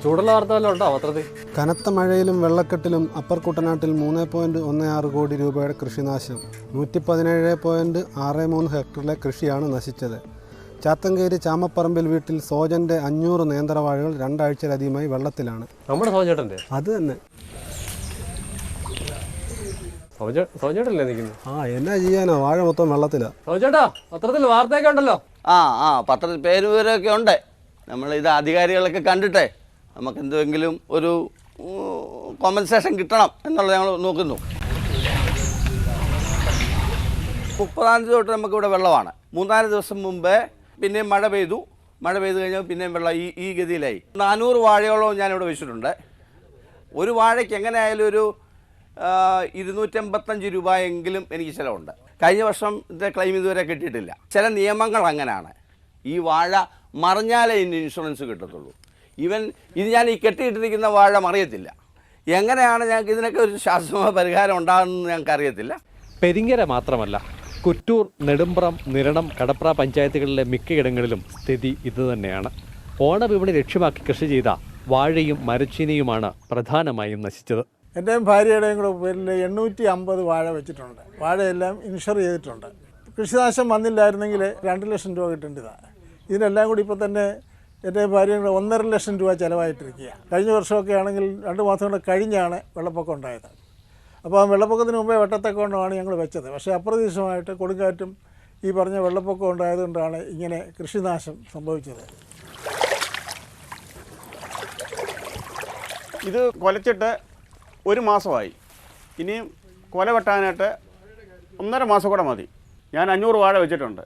ചൂടുള്ള വാർത്ത വല്ലതും ഉണ്ടോ പത്രത്തിൽ? കനത്ത മഴയിലും വെള്ളക്കെട്ടിലും അപ്പർ കുട്ടനാട്ടിൽ 3.16 കോടി രൂപയുടെ കൃഷിനാശം. 117.63 ഹെക്ടറിലെ കൃഷിയാണ് നശിച്ചത്. ചാത്തങ്കേരി ചാമപ്പറമ്പിൽ വീട്ടിൽ സോജന്റെ 500 നേന്ത്രവാഴകൾ 2 ആഴ്ചയിലധികമായി വെള്ളത്തിലാണ്. നമ്മുടെ സോജേട്ടൻ്റെ അത് തന്നെ. സോജേട്ടല്ലേ നിൽക്കുന്നത്? എന്നാ ചെയ്യാനോ, വാഴ മൊത്തം വെള്ളത്തിലാണ്. സോജേട്ടാ, പത്രത്തിൽ വാർത്തയൊക്കെ ഉണ്ടല്ലോ. പത്രത്തിൽ പേരുവിവരമൊക്കെ ഉണ്ട്. നമ്മളിത് അധികാരികളൊക്കെ കണ്ടിട്ടേ നമുക്ക് എന്തെങ്കിലും ഒരു കോമ്പൻസേഷൻ കിട്ടണം എന്നുള്ളത് ഞങ്ങൾ നോക്കുന്നു. 30-ാം തീയതി തൊട്ട് നമുക്കിവിടെ വെള്ളമാണ്. 3-4 ദിവസം മുമ്പേ പിന്നെയും മഴ പെയ്തു കഴിഞ്ഞാൽ പിന്നെയും വെള്ളം ഈ ഗതിയിലായി. 400 വാഴയോളം ഞാനിവിടെ വെച്ചിട്ടുണ്ട്. ഒരു വാഴയ്ക്ക് എങ്ങനെയായാലും ഒരു 285 രൂപയെങ്കിലും എനിക്ക് ചിലവുണ്ട്. കഴിഞ്ഞ വർഷം ഇതിൻ്റെ ക്ലെയിം ഇതുവരെ കിട്ടിയിട്ടില്ല. ചില നിയമങ്ങൾ അങ്ങനെയാണ്. ഈ വാഴ മറിഞ്ഞാലേ ഇതിന് ഇൻഷുറൻസ് കിട്ടത്തുള്ളൂ. ഇത് ഞാൻ ഈ കെട്ടിയിട്ടിരിക്കുന്ന വാഴ മറിയത്തില്ല. എങ്ങനെയാണ് ഞങ്ങൾക്ക് ഇതിനൊക്കെ ഒരു ശാസ്ത്രീയ പരിഹാരം ഉണ്ടാകുന്നത് ഞങ്ങൾക്ക് അറിയത്തില്ല. പെരിങ്ങര മാത്രമല്ല, കുറ്റൂർ, നെടുമ്പ്രം, നിരണം, കടപ്ര പഞ്ചായത്തുകളിലെ മിക്കയിടങ്ങളിലും സ്ഥിതി ഇതുതന്നെയാണ്. ഓണവിപണി ലക്ഷ്യമാക്കി കൃഷി ചെയ്ത വാഴയും മരച്ചീനിയുമാണ് പ്രധാനമായും നശിച്ചത്. എൻ്റെയും ഭാര്യയുടെയും കൂടെ പേരിൽ 850 വാഴ വെച്ചിട്ടുണ്ട്. വാഴയെല്ലാം ഇൻഷുർ ചെയ്തിട്ടുണ്ട്. കൃഷിനാശം വന്നില്ലായിരുന്നെങ്കിൽ 2 ലക്ഷം രൂപ കിട്ടേണ്ടതാണ്. ഇതിനെല്ലാം കൂടി ഇപ്പോൾ തന്നെ എൻ്റെ ഭാര്യയും കൂടെ 1.5 ലക്ഷം രൂപ ചിലവായിട്ടിരിക്കുക. കഴിഞ്ഞ വർഷമൊക്കെ ആണെങ്കിൽ 2 മാസം കൊണ്ട് കഴിഞ്ഞാണ് വെള്ളപ്പൊക്കം ഉണ്ടായത്. അപ്പോൾ ആ വെള്ളപ്പൊക്കത്തിന് മുമ്പേ വെട്ടത്തക്കൊണ്ടാണ് ഞങ്ങൾ വെച്ചത്. പക്ഷേ അപ്രതീക്ഷിതമായിട്ട് കൊടുങ്കാറ്റും ഈ പറഞ്ഞ വെള്ളപ്പൊക്കം ഉണ്ടായതുകൊണ്ടാണ് ഇങ്ങനെ കൃഷിനാശം സംഭവിച്ചത്. ഇത് കൊലച്ചിട്ട് 1 മാസമായി. ഇനിയും കൊല വെട്ടാനായിട്ട് 1.5 മാസം കൂടെ മതി. ഞാൻ 500 വാഴ വെച്ചിട്ടുണ്ട്.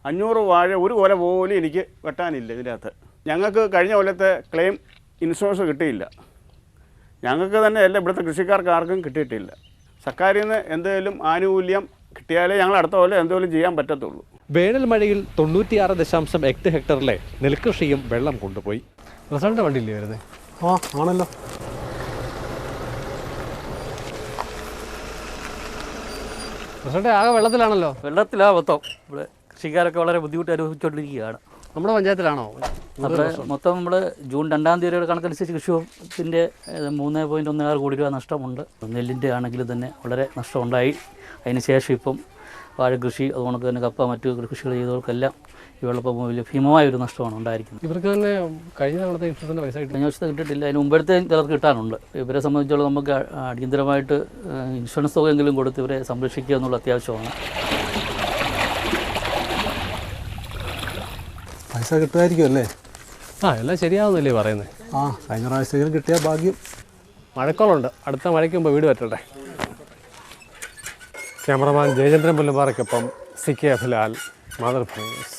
500 വാഴ ഒരു കൊല പോലും എനിക്ക് വെട്ടാനില്ല ഇതിനകത്ത്. ഞങ്ങൾക്ക് കഴിഞ്ഞ കൊല്ലത്തെ ക്ലെയിം ഇൻഷുറൻസ് കിട്ടിയില്ല. ഞങ്ങൾക്ക് തന്നെ അല്ല, ഇവിടുത്തെ കൃഷിക്കാർക്ക് ആർക്കും കിട്ടിയിട്ടില്ല. സർക്കാരിൽ നിന്ന് എന്തെങ്കിലും ആനുകൂല്യം കിട്ടിയാലേ ഞങ്ങൾ അടുത്ത കൊല്ലം എന്തെങ്കിലും ചെയ്യാൻ പറ്റത്തുള്ളൂ. വേനൽ മഴയിൽ 96.8 ഹെക്ടറിലെ നെൽകൃഷിയും വെള്ളം കൊണ്ടുപോയി. റിസൾട്ട് വണ്ടിയില്ലേ വരുന്നത്? ആണല്ലോ. റിസൾട്ട് ആകെ വെള്ളത്തിലാണല്ലോ. വെള്ളത്തിലാണ് മൊത്തം. ഇവിടെ കൃഷിക്കാരൊക്കെ വളരെ ബുദ്ധിമുട്ട് അനുഭവിച്ചുകൊണ്ടിരിക്കുകയാണ്. നമ്മുടെ പഞ്ചായത്തിലാണോ? അപ്പോൾ മൊത്തം നമ്മൾ ജൂൺ 2-ാം തീയതിയുടെ കണക്കനുസരിച്ച് കൃഷിവകുപ്പിൻ്റെ 3.16 കോടി രൂപ നഷ്ടമുണ്ട്. നെല്ലിൻ്റെ ആണെങ്കിൽ തന്നെ വളരെ നഷ്ടമുണ്ടായി. അതിന് ശേഷം ഇപ്പം വാഴകൃഷി, അതുകൊണ്ട് തന്നെ കപ്പ, മറ്റു കൃഷികൾ ചെയ്തവർക്കെല്ലാം ഈ വെള്ളപ്പൊക്കം വലിയ ഭീമമായൊരു നഷ്ടമാണ് ഉണ്ടായിരിക്കുന്നത്. ഇവർക്ക് തന്നെ കഴിഞ്ഞ തവണത്തെ ഇൻഷുറൻസിൻ്റെ പൈസ കിട്ടി? കഴിഞ്ഞ വർഷത്തെ കിട്ടിയിട്ടില്ല. അതിന് മുമ്പത്തെ ചിലർക്ക് കിട്ടാനുണ്ട്. ഇവരെ സംബന്ധിച്ചോളം നമുക്ക് അടിയന്തരമായിട്ട് ഇൻഷുറൻസ് തുകയെങ്കിലും കൊടുത്ത് ഇവരെ സംരക്ഷിക്കുക എന്നുള്ള അത്യാവശ്യമാണ്. പൈസ കിട്ടുമായിരിക്കും അല്ലേ? എല്ലാം ശരിയാവുന്നല്ലേ പറയുന്നത്? കഴിഞ്ഞ പ്രാവശ്യം കിട്ടിയ ഭാഗ്യം. മഴക്കോളുണ്ട്. അടുത്ത മഴയ്ക്ക് മുമ്പ് വീട് പറ്റട്ടെ. ക്യാമറമാൻ ജയചന്ദ്രൻ പുല്ലമ്പാറയ്ക്കൊപ്പം CK ലാൽ, മാതൃഭൂമി ന്യൂസ്.